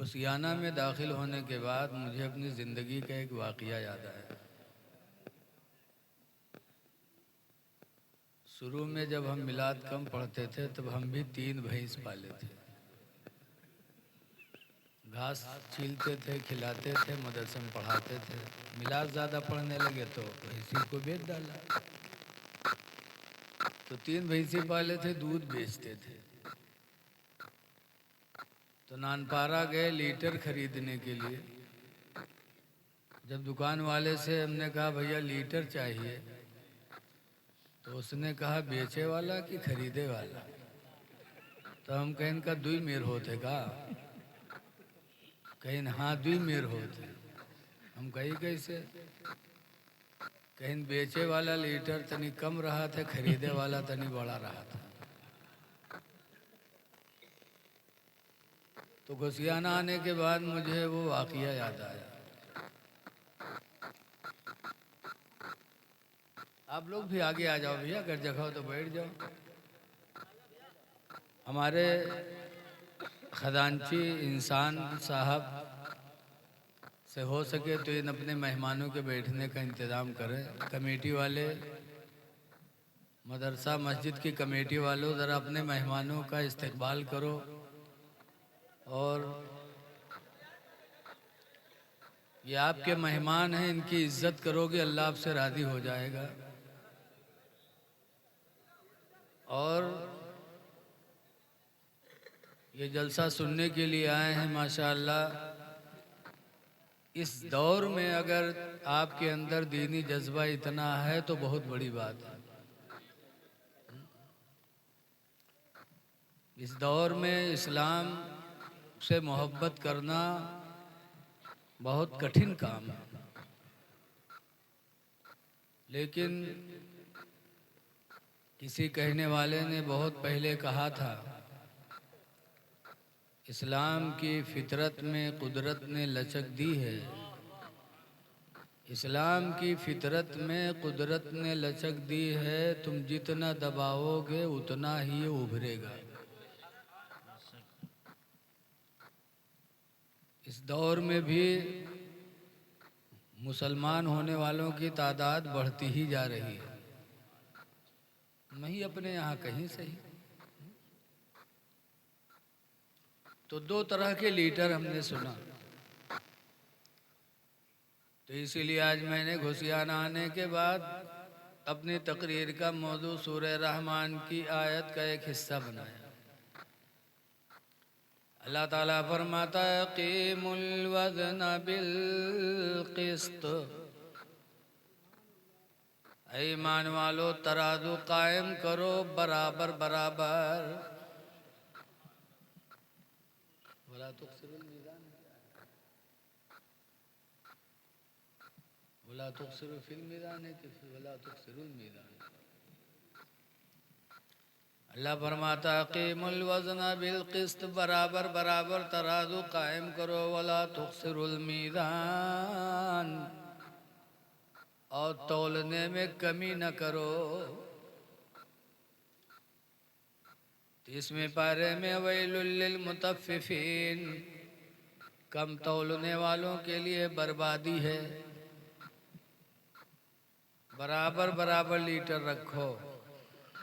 घुसियाना में दाखिल होने के बाद मुझे अपनी ज़िंदगी का एक वाक़या याद आया। शुरू में जब हम मिलाद कम पढ़ते थे तब हम भी 3 भैंस पाले थे। घास छीलते थे, खिलाते थे, मदरसे में पढ़ाते थे। मिलाद ज़्यादा पढ़ने लगे तो भैंसी को बेच डाला। तो 3 भैंसी पाले थे, दूध बेचते थे। तो नानपारा गए लीटर खरीदने के लिए। जब दुकान वाले से हमने कहा भैया लीटर चाहिए, तो उसने कहा बेचे वाला कि खरीदे वाला। तो हम कहें इनका दुई मेर होते का, कहीं हाँ दुई मेर होते। हम कही कैसे, कहीं बेचे वाला लीटर तनी कम रहा था, खरीदे वाला तनी बड़ा रहा था। तो घुसियाना आने के बाद मुझे वो वाक़या याद आया। आप लोग भी आगे आ जाओ भैया, अगर जगह हो तो बैठ जाओ। हमारे खजांची इंसान साहब से हो सके तो इन अपने मेहमानों के बैठने का इंतज़ाम करें। कमेटी वाले, मदरसा मस्जिद की कमेटी वालों, ज़रा अपने मेहमानों का इस्तकबाल करो और ये आपके मेहमान हैं, इनकी इज्जत करोगे अल्लाह आपसे राज़ी हो जाएगा। और ये जलसा सुनने के लिए आए हैं माशाअल्लाह। इस दौर में अगर आपके अंदर दीनी जज्बा इतना है तो बहुत बड़ी बात है। इस दौर में इस्लाम से मोहब्बत करना बहुत कठिन काम है। लेकिन किसी कहने वाले ने बहुत पहले कहा था, इस्लाम की फितरत में कुदरत ने लचक दी है। इस्लाम की फितरत में कुदरत ने लचक दी है, तुम जितना दबाओगे उतना ही ये उभरेगा। इस दौर में भी मुसलमान होने वालों की तादाद बढ़ती ही जा रही है। नहीं अपने यहाँ कहीं सही। तो 2 तरह के लीडर हमने सुना। तो इसीलिए आज मैंने घुसियाना आने के बाद अपनी तकरीर का मौजू सूरह रहमान की आयत का एक हिस्सा बनाया। अल्लाह ताला फरमाता है कीमुल वज़न बिल क़िस्त, ऐ ईमान वालो तराजू कायम करो बराबर बराबर। वला तुक्सिरुल मीज़ान, वला तुक्सिरु फिल मीज़ान है कि वला तुक्सिरुल मीज़ान। अल्लाह फरमाता कीमुल वज़न बिल क़िस्त, बराबर बराबर तराजू कायम करो। वला तुक्सिरुल मीज़ान, और तौलने में कमी न करो। 30वें पारे में वैलुल लिल मुतफ़्फ़िफ़ीन, कम तौलने वालों के लिए बर्बादी है। बराबर बराबर लीटर रखो,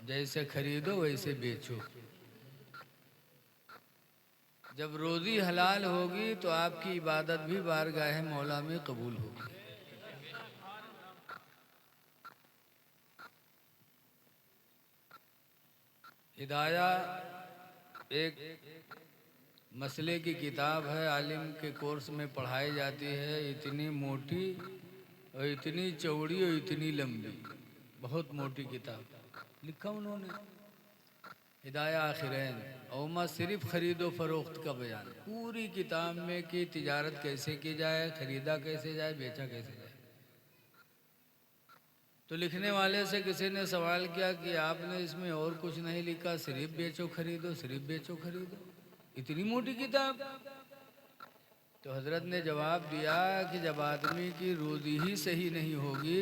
जैसे खरीदो वैसे बेचो। जब रोज़ी हलाल होगी तो आपकी इबादत भी बारगाह मौला में कबूल होगी। हिदाया एक मसले की किताब है, आलिम के कोर्स में पढ़ाई जाती है। इतनी मोटी और इतनी चौड़ी और इतनी लंबी, बहुत मोटी किताब लिखा उन्होंने, हिदाया आखिरैन। और सिर्फ ख़रीदो फरोख्त का बयान पूरी किताब में कि तिजारत कैसे की जाए, ख़रीदा कैसे जाए, बेचा कैसे जाए। तो लिखने वाले से किसी ने सवाल किया कि आपने इसमें और कुछ नहीं लिखा, सिर्फ बेचो खरीदो, सिर्फ बेचो खरीदो, इतनी मोटी किताब। तो हजरत ने जवाब दिया कि जब आदमी की रोज़ी ही सही नहीं होगी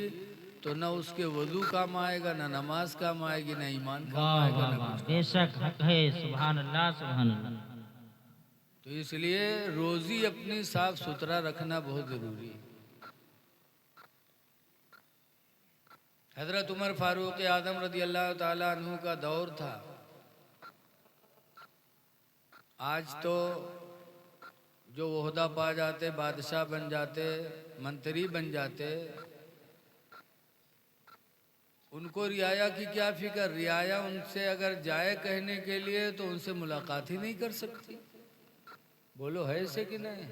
तो न उसके वज़ू काम आएगा, न नमाज काम आएगी, न ईमान काम वाह आएगा, वाह न वाह, कुछ काम बेशक हक है। सुभान अल्लाह सुभान अल्लाह। तो इसलिए रोजी अपनी साफ सुथरा रखना बहुत जरूरी है। हजरत उमर फारूक आदम रदी अल्लाह ताला अन्हु का दौर था। आज तो जो ओहदा पा जाते, बादशाह बन जाते, मंत्री बन जाते, उनको रियाया की क्या फिक्र। रियाया उनसे अगर जाए कहने के लिए तो उनसे मुलाकात ही नहीं कर सकती। बोलो है ऐसे कि नहीं?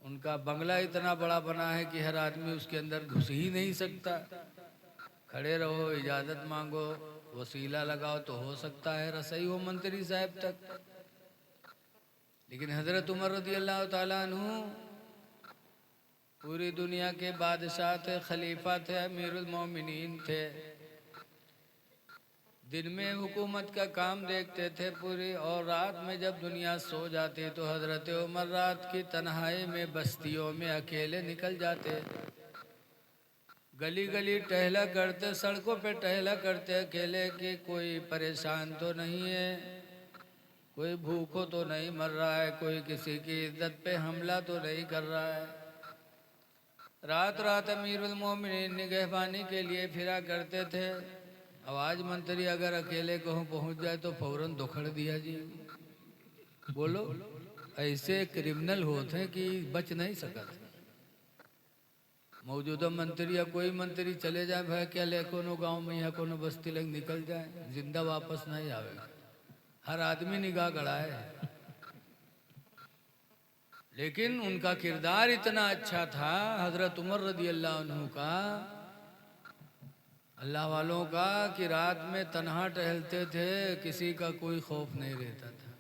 उनका बंगला इतना बड़ा बना है कि हर आदमी उसके अंदर घुस ही नहीं सकता। खड़े रहो, इजाज़त मांगो, वसीला लगाओ तो हो सकता है रसई हो मंत्री साहब तक। लेकिन हज़रत उमर रज़ी अल्लाह ताला अन्हु पूरी दुनिया के बादशाह थे, खलीफा थे, अमीरुल मोमिनीन थे। दिन में हुकूमत का काम देखते थे पूरी, और रात में जब दुनिया सो जाती तो हज़रत उमर रात की तन्हाई में बस्तियों में अकेले निकल जाते। गली गली टहला करते, सड़कों पे टहला करते अकेले कि कोई परेशान तो नहीं है, कोई भूखों तो नहीं मर रहा है, कोई किसी की इज्जत पे हमला तो नहीं कर रहा है। रात रात अमीरुल मोमिनीन निगहबानी के लिए फिरा करते थे। आवाज मंत्री अगर अकेले कहूँ पहुँच जाए तो फौरन दुखड़ दिया जी। बोलो ऐसे क्रिमिनल होते हैं कि बच नहीं सकते। मौजूदा मंत्री या कोई मंत्री चले जाए भाई क्या ले कोनो गांव में या कोनो बस्ती लग निकल जाए, जिंदा वापस नहीं आवेगा। हर आदमी निगाह गड़ाए। लेकिन उनका किरदार इतना अच्छा था हजरत उमर रदी अल्लाह अन्हु का, अल्लाह वालों का, कि रात में तन्हा टहलते थे, किसी का कोई खौफ नहीं रहता था।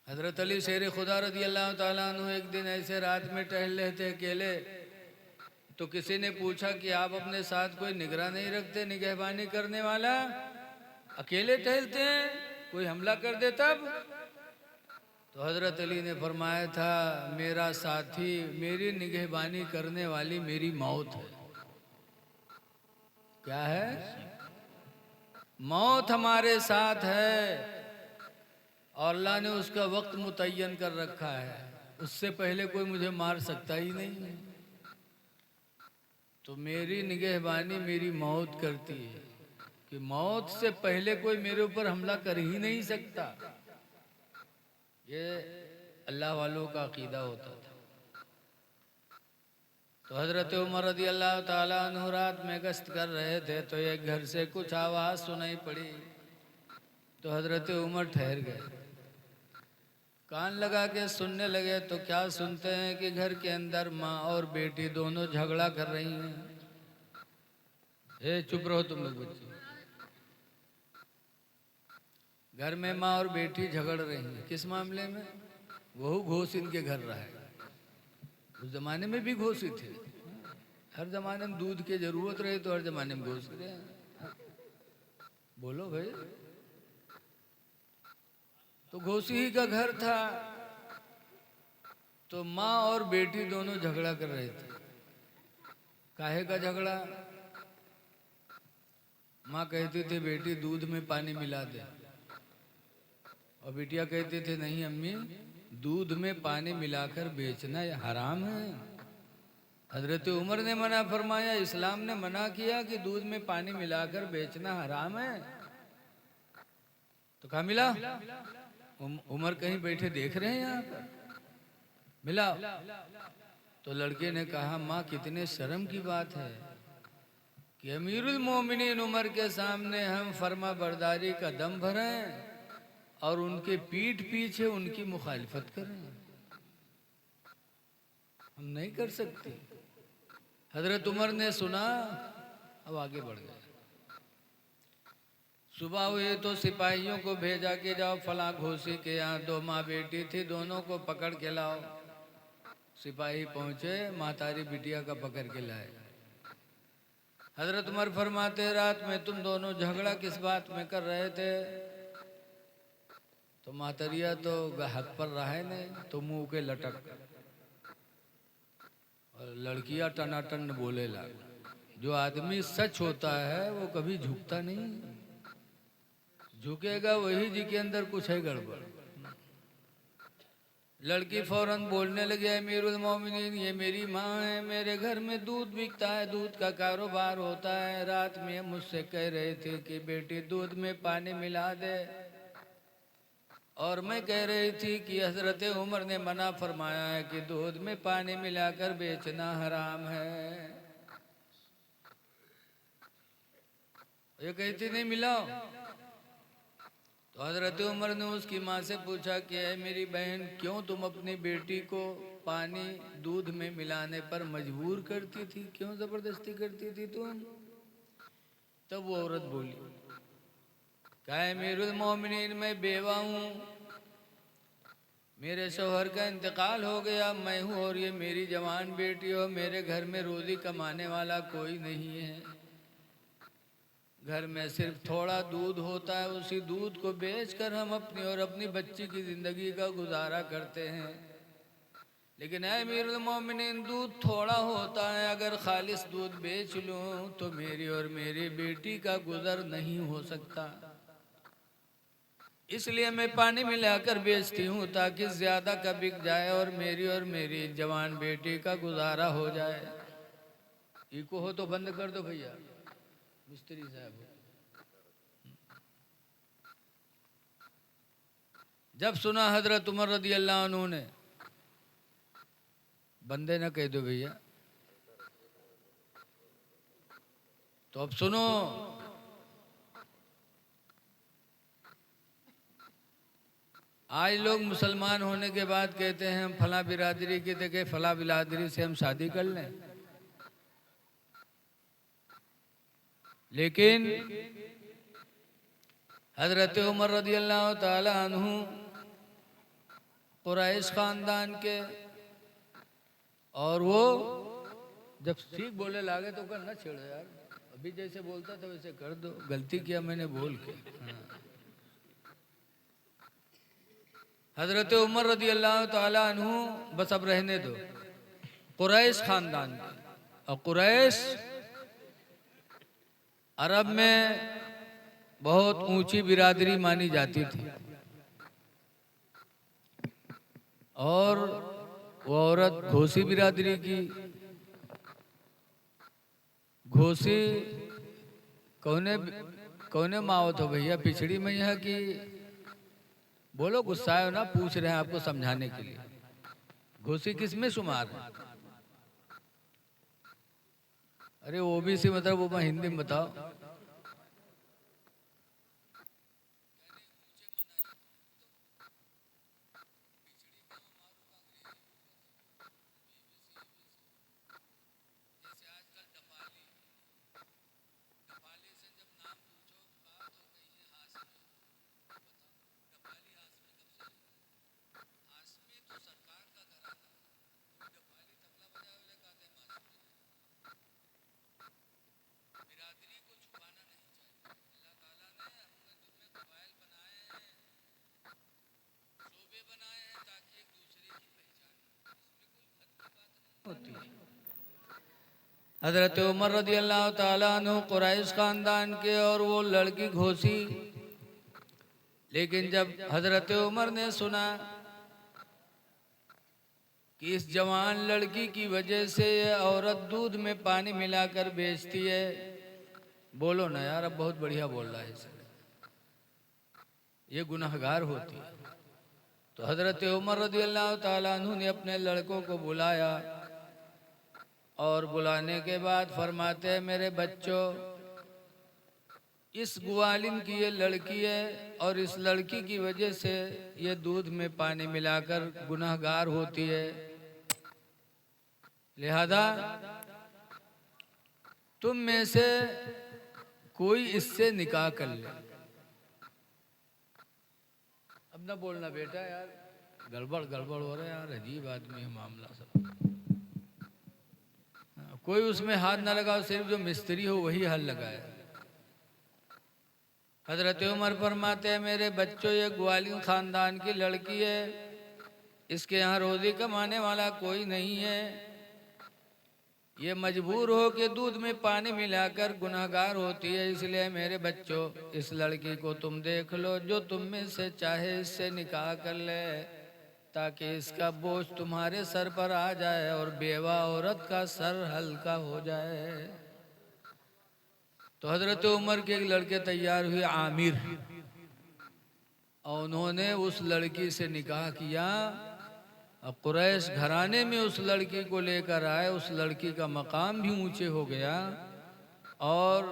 हजरत अली शेर खुदा रदी अल्लाह ताला अन्हु एक दिन ऐसे रात में टहल रहे थे अकेले, तो किसी ने पूछा कि आप अपने साथ कोई निगरान नहीं रखते, निगहबानी करने वाला, अकेले टहलते हैं, कोई हमला कर दे तब? तो हजरत अली ने फरमाया था, मेरा साथी, मेरी निगहबानी करने वाली मेरी मौत है। क्या है? मौत हमारे साथ है और अल्लाह ने उसका वक्त मुतय्यन कर रखा है, उससे पहले कोई मुझे मार सकता ही नहीं है। तो मेरी निगहबानी मेरी मौत करती है कि मौत से पहले कोई मेरे ऊपर हमला कर ही नहीं सकता। ये अल्लाह वालों का अकीदा होता था। तो हज़रत उमर रज़ी अल्लाह ताला अन्हु रात में गश्त कर रहे थे तो एक घर से कुछ आवाज़ सुनाई पड़ी। तो हज़रत उमर ठहर गए, कान लगा के सुनने लगे। तो क्या सुनते हैं कि घर के अंदर माँ और बेटी दोनों झगड़ा कर रही हैं। ए चुप रहो तुम लोग बच्चे। घर में माँ और बेटी झगड़ रही हैं, किस मामले में? वह घोष इनके घर रहा है। उस जमाने में भी घोष ही थे। हर जमाने में दूध की जरूरत रहे तो हर जमाने में घोष रहे। बोलो भाई। तो घोषी ही का घर था। तो माँ और बेटी दोनों झगड़ा कर रहे थे। काहे का झगड़ा? माँ कहती थी बेटी दूध में पानी मिला दे, और बिटिया कहती थी नहीं अम्मी, दूध में पानी मिलाकर बेचना ये हराम है। हजरत उमर ने मना फरमाया, इस्लाम ने मना किया कि दूध में पानी मिलाकर बेचना हराम है। तो कहा मिला? उमर कहीं बैठे देख रहे हैं यहाँ पर, मिला। तो लड़के ने कहा माँ कितने शर्म की बात है कि अमीरुल मोमिनीन उमर के सामने हम फर्मा बरदारी का दम भरें और उनके पीठ पीछे उनकी मुखालिफत करें। हम नहीं कर सकते। हजरत उमर ने सुना, अब आगे बढ़ गए। सुबह हुई तो सिपाहियों को भेजा कि जाओ फला घोषी के यहाँ दो माँ बेटी थी, दोनों को पकड़ के लाओ। सिपाही पहुंचे, महतारी बिटिया का पकड़ के लाए। हजरत उमर फरमाते रात में तुम दोनों झगड़ा किस बात में कर रहे थे? तो महतरिया तो हक पर रहा है नहीं, तो मुंह के लटक, और लड़कियां टनाटन बोले लग। जो आदमी सच होता है वो कभी झुकता नहीं। झुकेगा वही जी के अंदर कुछ है गड़बड़। लड़की फौरन बोलने लगी, अमीरुल मोमिनीन, ये मेरी माँ है, मेरे घर में दूध बिकता है, दूध का कारोबार होता है। रात में मुझसे कह रहे थे कि बेटी दूध में पानी मिला दे, और मैं कह रही थी कि हजरत उमर ने मना फरमाया है कि दूध में पानी मिलाकर बेचना हराम है। ये कहती नहीं मिलाओ। तो हजरत उमर ने उसकी माँ से पूछा कि है मेरी बहन, क्यों तुम अपनी बेटी को पानी दूध में मिलाने पर मजबूर करती थी, क्यों जबरदस्ती करती थी तुम? तब वो औरत बोली, कहा अमीरुल मोमिनीन, मैं बेवा हूँ, मेरे शौहर का इंतकाल हो गया, मैं हूँ और ये मेरी जवान बेटी हो, मेरे घर में रोजी कमाने वाला कोई नहीं है। घर में सिर्फ थोड़ा दूध होता है, उसी दूध को बेचकर हम अपनी और अपनी बच्ची की जिंदगी का गुजारा करते हैं। लेकिन ऐ अमीरुल मोमिनीन, दूध थोड़ा होता है, अगर खालिस दूध बेच लूं तो मेरी और मेरी बेटी का गुजर नहीं हो सकता, इसलिए मैं पानी मिलाकर बेचती हूँ ताकि ज्यादा का बिक जाए और मेरी जवान बेटी का गुजारा हो जाए। इको हो तो बंद कर दो भैया मिस्त्री साहब। जब सुना हजरत उमर रदी अल्लाह अन्हु ने, बंदे ना कह दो भैया, तो अब सुनो, आज लोग मुसलमान होने के बाद कहते हैं हम फला बिरादरी की थे, फला बिरादरी से हम शादी कर लें। लेकिन हजरत उमर रदी अल्लाह ताला अन्हु कुरैश खानदान के, और वो जब ठीक बोले लागे तो कर ना छेड़ो यार, अभी जैसे बोलता था वैसे कर दो, गलती किया मैंने बोल के। हजरत उमर रदी अल्लाह ताला अन्हु, बस अब रहने दो, कुरैश खानदान के, और कुरैश अरब में बहुत ऊंची बिरादरी मानी जाती थी, और वो औरत घोसी बिरादरी की। घोसी कौने कौने माओ तो भैया, पिछड़ी मैया की? बोलो, गुस्सा है ना, पूछ रहे हैं आपको समझाने के लिए। घोसी किस में शुमार है? अरे ओबीसी मतलब वो मैं हिंदी में बताओ। हजरत उमर रदी अल्लाह ताला अन्हु कुरैश खानदान के, और वो लड़की घोसी। लेकिन जब हजरत उमर ने सुना कि इस जवान लड़की की वजह से ये औरत दूध में पानी मिलाकर बेचती है, बोलो ना यार, अब बहुत बढ़िया बोल रहा है, ये गुनाहगार होती है। तो हजरत उमर रदी अल्लाह ताला अन्हु ने अपने लड़कों को बुलाया, और बुलाने के बाद फरमाते हैं, मेरे बच्चों, इस ग्वालिन की ये लड़की है, और इस लड़की की वजह से ये दूध में पानी मिलाकर गुनाहगार होती है, लिहाजा तुम में से कोई इससे निकाह कर ले। अब ना बोलना बेटा यार, गड़बड़ गड़बड़ हो रहा है यार, अजीब आदमी है मामला सब। कोई उसमें हाथ ना लगाओ, सिर्फ जो मिस्त्री हो वही हाथ लगाए। हजरत उमर फरमाते हैं, मेरे बच्चों, ये ग्वालिन खानदान की लड़की है, इसके यहाँ रोजी कमाने वाला कोई नहीं है, ये मजबूर हो के दूध में पानी मिलाकर गुनहगार होती है। इसलिए मेरे बच्चों, इस लड़की को तुम देख लो, जो तुम में से चाहे इससे निकाह कर ले, ताकि इसका बोझ तुम्हारे सर पर आ जाए और बेवा औरत का सर हल्का हो जाए। तो हजरत उमर के एक लड़के तैयार हुए, आमिर, और उन्होंने उस लड़की से निकाह किया। अब कुरैश घराने में उस लड़की को लेकर आए। उस लड़की का मकाम भी ऊंचे हो गया और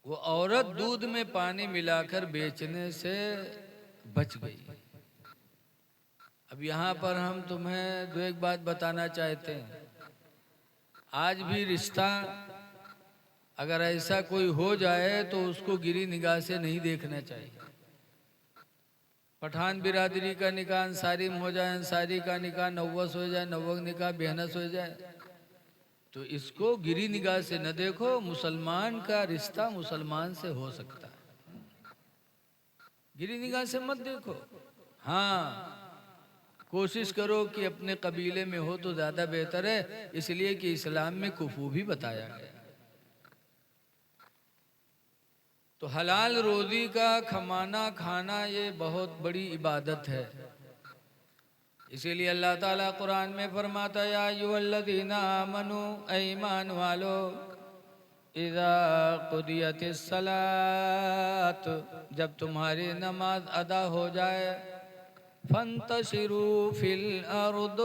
वो औरत दूध में पानी मिलाकर बेचने से बच गई। अब यहाँ पर हम तुम्हें दो एक बात बताना चाहते हैं। आज भी रिश्ता अगर ऐसा कोई हो जाए तो उसको गिरी निगाह से नहीं देखना चाहिए। पठान बिरादरी का निकाह अंसारी में हो जाए, अंसारी का निकाह नव्वस हो जाए, नव्वक निकाह बेहनस हो जाए, तो इसको गिरी निगाह से न देखो। मुसलमान का रिश्ता मुसलमान से हो सकता है, गिरी निगाह से मत देखो। हाँ, कोशिश करो कि अपने कबीले में हो तो ज़्यादा बेहतर है, इसलिए कि इस्लाम में कुफू भी बताया गया। तो हलाल रोज़ी का कमाना खाना ये बहुत बड़ी इबादत है। इसीलिए अल्लाह ताला कुरान में फरमाता, या अय्युहल्लज़ीना आमनू, ऐ ईमान वालो, इज़ा कुदियतिस सलात, जब तुम्हारी नमाज अदा हो जाए, फंतशिरू फिल अर्द,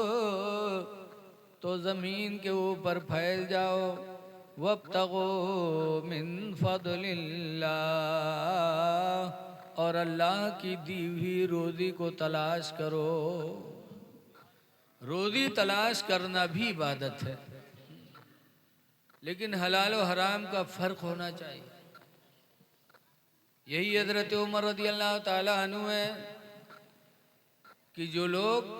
तो ज़मीन के ऊपर फैल जाओ, वब्तगू मिन फदलिल्लाह, और अल्लाह की दी हुई रोज़ी को तलाश करो। रोज़ी तलाश करना भी इबादत है, लेकिन हलाल और हराम का फ़र्क होना चाहिए। यही हज़रत उमर रज़ी अल्लाह ताला अन्हु है कि जो लोग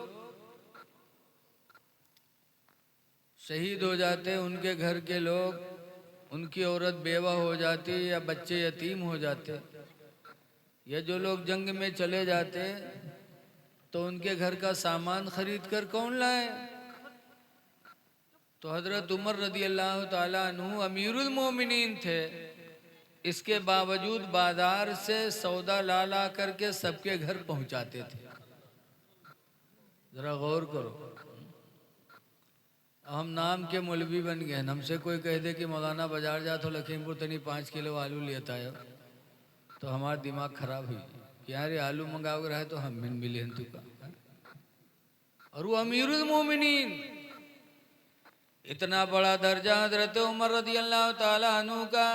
शहीद हो जाते, उनके घर के लोग, उनकी औरत बेवा हो जाती या बच्चे यतीम हो जाते, या जो लोग जंग में चले जाते, तो उनके घर का सामान खरीद कर कौन लाए? तो हज़रत उमर रज़ी अल्लाह ताला अन्हु अमीरुल मोमिनीन थे। इसके बावजूद बाजार से सौदा ला ला करके सबके घर पहुंचाते थे। जरा गौर करो, हम नाम के मौलवी बन गए। हमसे कोई कह दे कि मौलाना बाजार जा तो लखीमपुर तनी 5 किलो आलू लेता है, तो हमारा दिमाग खराब हुई कि यार आलू मंगाओगे रहे तो हम बिन मिले का। और वो अमीरुल मोमिनीन, इतना बड़ा दर्जा हज़रत उमर रज़ी अल्लाह ताला अन्हु का,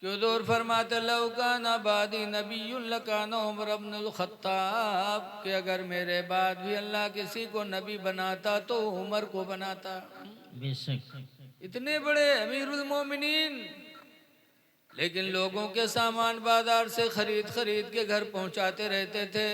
क्यों दूर फरमाते, लौकाना बादी नबीयुन लकाना उमर इब्नुल खत्ताब, कि अगर मेरे बाद भी अल्लाह किसी को नबी बनाता तो उमर को बनाता। बेशक इतने बड़े अमीरुल मोमिनीन, लेकिन लोगों के सामान बाजार से खरीद खरीद के घर पहुंचाते रहते थे।